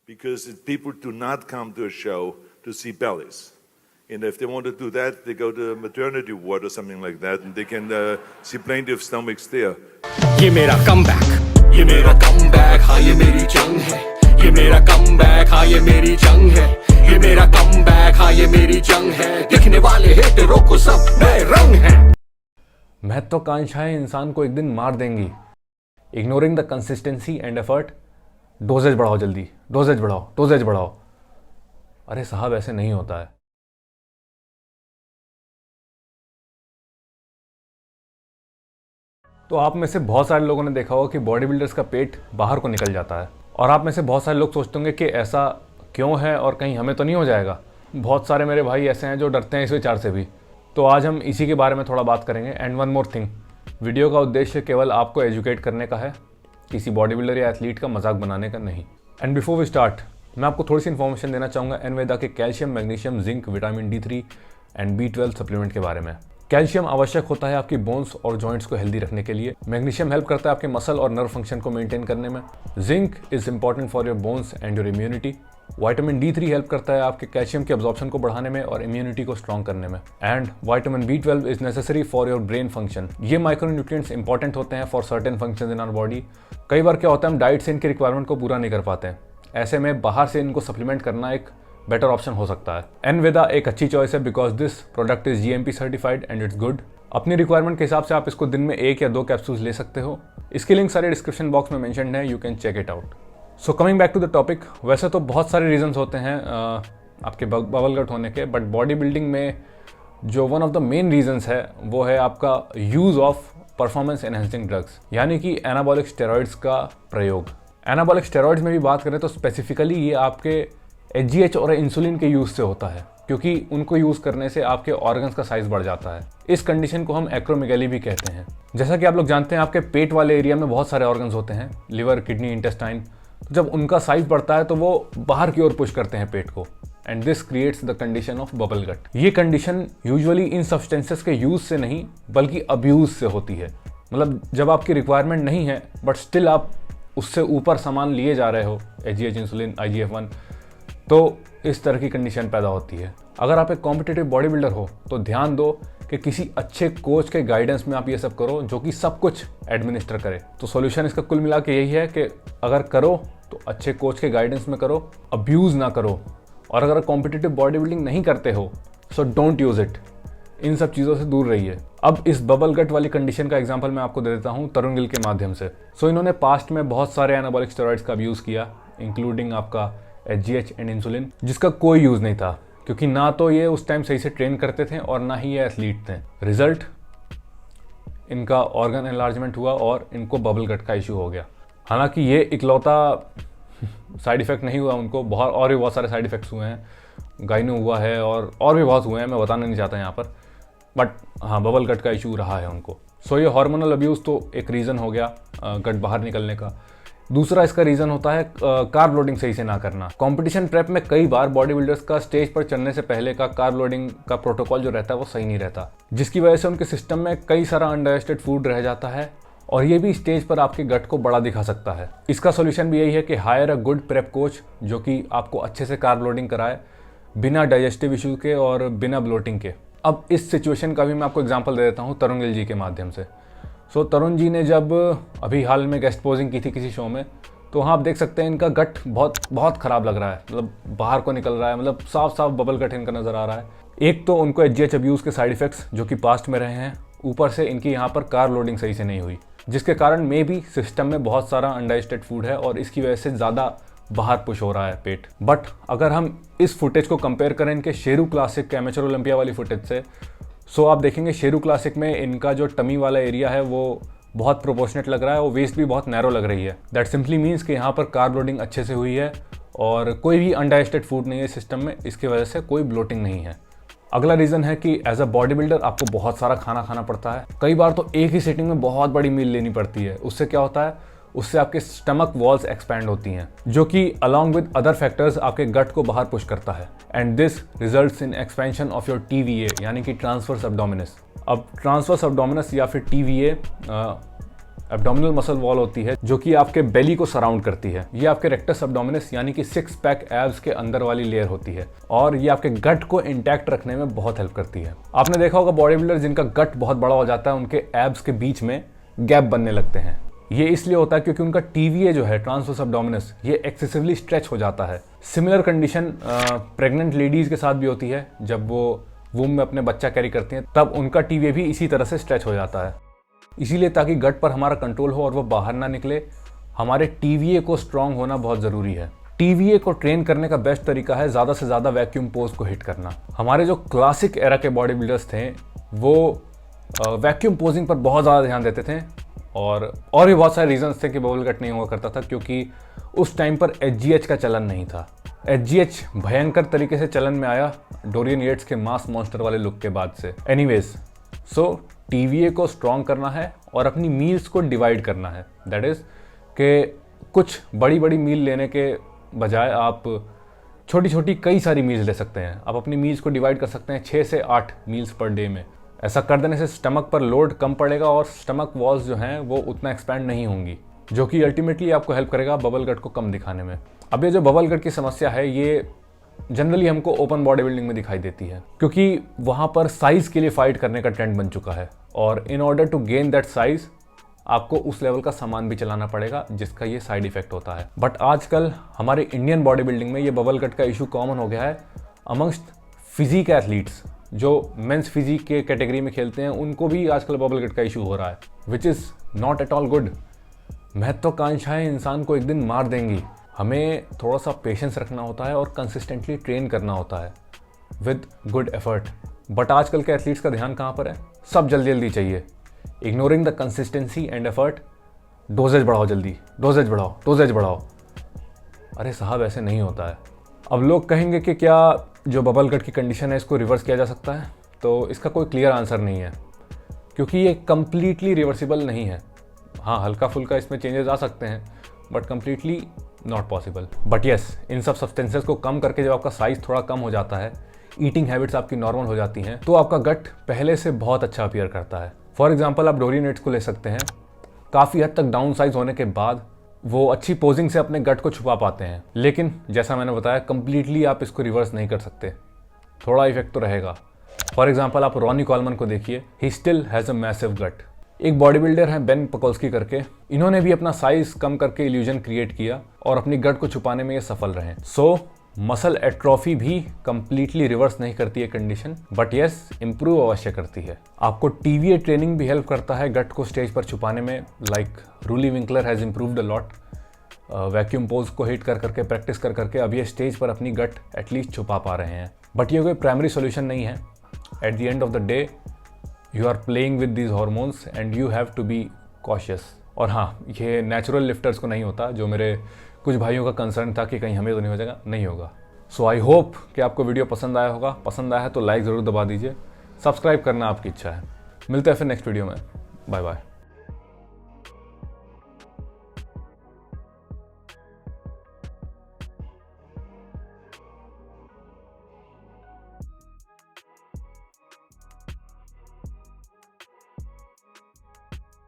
because people do not come to a show to see bellies. And if they want to do that, they go to a maternity ward or something like that, and they can see plenty of stomachs there. ये मेरा comeback, ये मेरा comeback, हाँ ये मेरी जंग है। ये मेरा कमबैक, हाँ ये मेरी जंग है। ये मेरा कमबैक, हाँ ये मेरी जंग है। दिखने वाले हेटरों को सब नए रंग है। महत्वाकांक्षाएं इंसान को एक दिन मार देंगी। Ignoring the consistency and effort. Doses बढ़ाओ, जल्दी डोजेज बढ़ाओ, डोजेज बढ़ाओ। अरे साहब, ऐसे नहीं होता है। तो आप में से बहुत सारे लोगों ने देखा होगा कि बॉडी बिल्डर्स का पेट बाहर को निकल जाता है, और आप में से बहुत सारे लोग सोचते होंगे कि ऐसा क्यों है और कहीं हमें तो नहीं हो जाएगा। बहुत सारे मेरे भाई ऐसे हैं जो डरते हैं इस विचार से भी। तो आज हम इसी के बारे में थोड़ा बात करेंगे। And one more thing, video का उद्देश्य केवल आपको एजुकेट करने का है, किसी बॉडी बिल्डर या एथलीट का मजाक बनाने का नहीं। एंड बिफोर वी स्टार्ट, मैं आपको थोड़ी सी इन्फॉर्मेशन देना चाहूँगा एनवेदा के calcium, magnesium, zinc, vitamin D3 and B12 supplement के बारे में। कैल्शियम आवश्यक होता है आपकी बोन्स और जॉइंट्स को हेल्दी रखने के लिए। मैग्नीशियम हेल्प करता है आपके मसल और नर्व फंक्शन को मेंटेन करने में। Zinc is important for your bones and your immunity. Vitamin D3 help करता है आपके कैल्शियम के अब्जॉर्प्शन को बढ़ाने में और इम्यूनिटी को स्ट्रॉन्ग करने में। And vitamin B12 is necessary for your brain function. ये माइक्रोन्यूट्रिएंट्स इंपॉर्टेंट होते हैं for certain functions in our body. कई बार क्या होता है, हम डाइट से इनकी रिक्वायरमेंट को पूरा नहीं कर पाते हैं। ऐसे में बाहर से इनको सप्लीमेंट करना एक बेटर ऑप्शन हो सकता है। एनवेदा एक अच्छी चॉइस है because this product is GMP certified and it's good. अपनी रिक्वायरमेंट के हिसाब से आप इसको दिन में 1 या 2 कैप्सूल्स ले सकते हो। इसकी लिंक सारे डिस्क्रिप्शन बॉक्स में मेंशन्ड है, you can check it out. So coming back to the topic, वैसे तो बहुत सारे रीजंस होते हैं आपके बबल गट होने के, बट बॉडी बिल्डिंग में जो one of the main reasons है वो है आपका use of performance enhancing drugs, यानी कि एनाबॉलिक स्टेरॉइड्स का प्रयोग। एनाबॉलिक स्टेरॉइड्स में भी बात करें तो स्पेसिफिकली ये आपके HGH और इंसुलिन के यूज़ से होता है, क्योंकि उनको यूज़ करने से आपके ऑर्गन्स का साइज बढ़ जाता है। इस कंडीशन को हम एक्रोमेगाली भी कहते हैं। जैसा कि आप लोग जानते हैं, आपके पेट वाले एरिया में बहुत सारे ऑर्गन्स होते हैं, लिवर, किडनी, इंटेस्टाइन। तो जब उनका साइज बढ़ता है तो वो बाहर की ओर पुश करते हैं पेट को, and this creates the condition of bubble gut. ये कंडीशन यूजुअली इन सब्सटेंसेस के यूज से नहीं बल्कि अब्यूज से होती है। मतलब जब आपकी रिक्वायरमेंट नहीं है बट स्टिल आप उससे ऊपर सामान लिए जा रहे हो, HGH, इंसुलिन, IGF-1, तो इस तरह की कंडीशन पैदा होती है। अगर आप एक कॉम्पिटिटिव बॉडी बिल्डर हो तो ध्यान दो कि किसी अच्छे कोच के गाइडेंस में आप ये सब करो जो कि सब कुछ एडमिनिस्टर करे। तो सॉल्यूशन इसका कुल मिला के यही है कि अगर करो तो अच्छे कोच के गाइडेंस में करो, अब्यूज़ ना करो। और अगर कॉम्पिटिटिव बॉडी बिल्डिंग नहीं करते हो सो डोंट यूज़ इट। इन सब चीज़ों से दूर रहिए। अब इस बबल गट वाली कंडीशन का एग्जांपल मैं आपको दे देता हूँ तरुण गिल के माध्यम से। सो इन्होंने पास्ट में बहुत सारे एनाबॉलिक स्टेरॉइड्स का यूज़ किया, इंक्लूडिंग आपका HGH एंड इंसुलिन, जिसका कोई यूज़ नहीं था, क्योंकि ना तो ये उस टाइम सही से ट्रेन करते थे और ना ही ये एथलीट थे। रिजल्ट, इनका ऑर्गन एनलार्जमेंट हुआ और इनको बबल गट का इशू हो गया। हालांकि ये इकलौता साइड इफेक्ट नहीं हुआ उनको, बहुत और भी बहुत सारे साइड इफेक्ट्स हुए हैं। गाइनो हुआ है और भी बहुत हुए हैं, मैं बताना नहीं चाहता यहाँ पर, बट हाँ, बबल गट का इशू रहा है उनको। सो ये हार्मोनल अब्यूज़ तो एक रीज़न हो गया गट बाहर निकलने का। दूसरा इसका रीज़न होता है कार्ब लोडिंग सही से ना करना। कंपटीशन प्रेप में कई बार बॉडी बिल्डर्स का स्टेज पर चढ़ने से पहले का कार्ब लोडिंग का प्रोटोकॉल जो रहता है वो सही नहीं रहता, जिसकी वजह से उनके सिस्टम में कई सारा अनडाइजेस्टेड फूड रह जाता है, और ये भी स्टेज पर आपके गट को बड़ा दिखा सकता है। इसका सोल्यूशन भी यही है कि higher a good prep coach जो कि आपको अच्छे से कार्ब लोडिंग कराए, बिना डाइजेस्टिव इशूज़ के और बिना ब्लोटिंग के। अब इस सिचुएशन का भी मैं आपको एग्जाम्पल दे देता हूँ तरुण गिल जी के माध्यम से। सो तरुण जी ने जब अभी हाल में गेस्ट पोजिंग की थी किसी शो में, तो वहाँ आप देख सकते हैं इनका गट बहुत ख़राब लग रहा है, मतलब बाहर को निकल रहा है, मतलब साफ साफ बबल गट इनका नज़र आ रहा है। एक तो उनको HGH अब्यूज़ के साइड इफेक्ट्स जो कि पास्ट में रहे हैं, ऊपर से इनकी यहाँ पर कार्ब लोडिंग सही से नहीं हुई, जिसके कारण मे भी सिस्टम में बहुत सारा अनडाइजेस्टेड फूड है और इसकी वजह से ज़्यादा बाहर पुश हो रहा है पेट। बट अगर हम इस फुटेज को कंपेयर करें इनके शेरू क्लासिक के एमेचर ओलंपिया वाली फुटेज से, सो आप देखेंगे शेरू क्लासिक में इनका जो टमी वाला एरिया है वो बहुत प्रोपोर्शनेट लग रहा है और वेस्ट भी बहुत नैरो लग रही है। दैट सिंपली मीन्स कि यहाँ पर कार्ब लोडिंग अच्छे से हुई है और कोई भी अनडाइजेस्टेड फूड नहीं है सिस्टम में, इसकी वजह से कोई ब्लोटिंग नहीं है। अगला रीज़न है कि एज अ बॉडी बिल्डर आपको बहुत सारा खाना खाना पड़ता है। कई बार तो एक ही सिटिंग में बहुत बड़ी मील लेनी पड़ती है। उससे क्या होता है, उससे आपके स्टमक वॉल्स एक्सपैंड होती हैं, जो कि अलॉन्ग विद अदर फैक्टर्स आपके गट को बाहर पुश करता है, and this results in expansion of your TVA यानी कि ट्रांसवर्स एब्डोमिनस। अब ट्रांसवर्स एब्डोमिनस या फिर TVA एब्डोमिनल मसल वॉल होती है जो कि आपके बेली को सराउंड करती है। ये आपके रेक्टस एब्डोमिनस यानी कि 6 पैक एब्स के अंदर वाली लेयर होती है और ये आपके गट को इंटैक्ट रखने में बहुत हेल्प करती है। आपने देखा होगा बॉडी बिल्डर जिनका गट बहुत बड़ा हो जाता है उनके एब्स के बीच में गैप बनने लगते हैं। ये इसलिए होता है क्योंकि उनका TVA जो है ट्रांसवर्स एब्डोमिनस ये एक्सेसिवली स्ट्रेच हो जाता है। सिमिलर कंडीशन प्रेग्नेंट लेडीज के साथ भी होती है। जब वो वूम में अपने बच्चा कैरी करती हैं तब उनका TVA भी इसी तरह से स्ट्रेच हो जाता है। इसीलिए ताकि गट पर हमारा कंट्रोल हो और वो बाहर ना निकले, हमारे TVA को स्ट्रांग होना बहुत ज़रूरी है। TVA को ट्रेन करने का बेस्ट तरीका है ज़्यादा से ज़्यादा वैक्यूम पोज को हिट करना। हमारे जो क्लासिक एरा के बॉडी बिल्डर्स थे वो वैक्यूम पोजिंग पर बहुत ज़्यादा ध्यान देते थे और भी बहुत सारे रीजंस थे कि बबल गट नहीं हुआ करता था, क्योंकि उस टाइम पर HGH का चलन नहीं था। HGH भयंकर तरीके से चलन में आया डोरियन येट्स के मास मॉन्स्टर वाले लुक के बाद से। एनीवेज, सो TVA को स्ट्रॉन्ग करना है और अपनी मील्स को डिवाइड करना है। दैट इज़ कि कुछ बड़ी बड़ी मील लेने के बजाय आप छोटी छोटी कई सारी मील्स ले सकते हैं। आप अपनी मील्स को डिवाइड कर सकते हैं 6 से 8 मील्स पर डे में। ऐसा कर देने से स्टमक पर लोड कम पड़ेगा और स्टमक वॉल्स जो हैं वो उतना एक्सपैंड नहीं होंगी, जो कि अल्टीमेटली आपको हेल्प करेगा बबल गट को कम दिखाने में। अब ये जो बबल गट की समस्या है ये जनरली हमको ओपन बॉडी बिल्डिंग में दिखाई देती है, क्योंकि वहाँ पर साइज़ के लिए फाइट करने का ट्रेंड बन चुका है और in order to gain that size आपको उस लेवल का सामान भी चलाना पड़ेगा जिसका ये साइड इफेक्ट होता है। बट आजकल हमारे इंडियन बॉडी बिल्डिंग में ये बबल गट का इशू कॉमन हो गया है अमंगस्ट फिजिक एथलीट्स। जो मेंस फिजिक के कैटेगरी में खेलते हैं उनको भी आजकल बबल गट का इशू हो रहा है, which is not at all good. महत्वाकांक्षाएं इंसान को एक दिन मार देंगी। हमें थोड़ा सा पेशेंस रखना होता है और कंसिस्टेंटली ट्रेन करना होता है विद गुड एफर्ट। बट आजकल के एथलीट्स का ध्यान कहाँ पर है? सब जल्दी जल्दी चाहिए। Ignoring the consistency and effort. Doses बढ़ाओ, जल्दी डोजेज बढ़ाओ, डोजेज बढ़ाओ। अरे साहब, ऐसे नहीं होता है। अब लोग कहेंगे कि क्या जो बबल गट की कंडीशन है इसको रिवर्स किया जा सकता है? तो इसका कोई क्लियर आंसर नहीं है, क्योंकि ये कम्प्लीटली रिवर्सिबल नहीं है। हाँ, हल्का फुल्का इसमें चेंजेस आ सकते हैं but completely not possible. But yes, इन सब सब्सटेंसेस को कम करके जब आपका साइज़ थोड़ा कम हो जाता है, ईटिंग हैबिट्स आपकी नॉर्मल हो जाती हैं, तो आपका गट पहले से बहुत अच्छा अपीयर करता है। फॉर एग्जाम्पल, आप डोरियन येट्स को ले सकते हैं। काफ़ी हद तक डाउन साइज होने के बाद वो अच्छी पोजिंग से अपने गट को छुपा पाते हैं, लेकिन जैसा मैंने बताया कम्प्लीटली आप इसको रिवर्स नहीं कर सकते। थोड़ा इफेक्ट तो रहेगा। फॉर एग्जाम्पल, आप रॉनी कॉलमन को देखिए, he still has a massive gut. एक बॉडी बिल्डर है बेन पकोल्स्की करके, इन्होंने भी अपना साइज कम करके इल्यूजन क्रिएट किया और अपनी गट को छुपाने में ये सफल रहे। सो मसल एट्रोफी भी कंप्लीटली रिवर्स नहीं करती है कंडीशन, बट यस, इंप्रूव अवश्य करती है। आपको TVA ट्रेनिंग भी हेल्प करता है गट को स्टेज पर छुपाने में। Like Ruly Winkler has improved a lot. Vacuum pose को हिट कर करके, प्रैक्टिस कर करके अब ये स्टेज पर अपनी गट एटलीस्ट छुपा पा रहे हैं। बट ये कोई प्राइमरी सोल्यूशन नहीं है। At the end of the day you are playing with these hormones and you have to be cautious. और हाँ, ये नेचुरल लिफ्टर्स को नहीं होता, जो मेरे कुछ भाइयों का कंसर्न था कि कहीं हमें तो नहीं हो जाएगा, नहीं होगा। सो आई होप कि आपको वीडियो पसंद आया होगा। पसंद आया है तो लाइक ज़रूर दबा दीजिए। सब्सक्राइब करना आपकी इच्छा है। मिलते हैं फिर नेक्स्ट वीडियो में। Bye bye.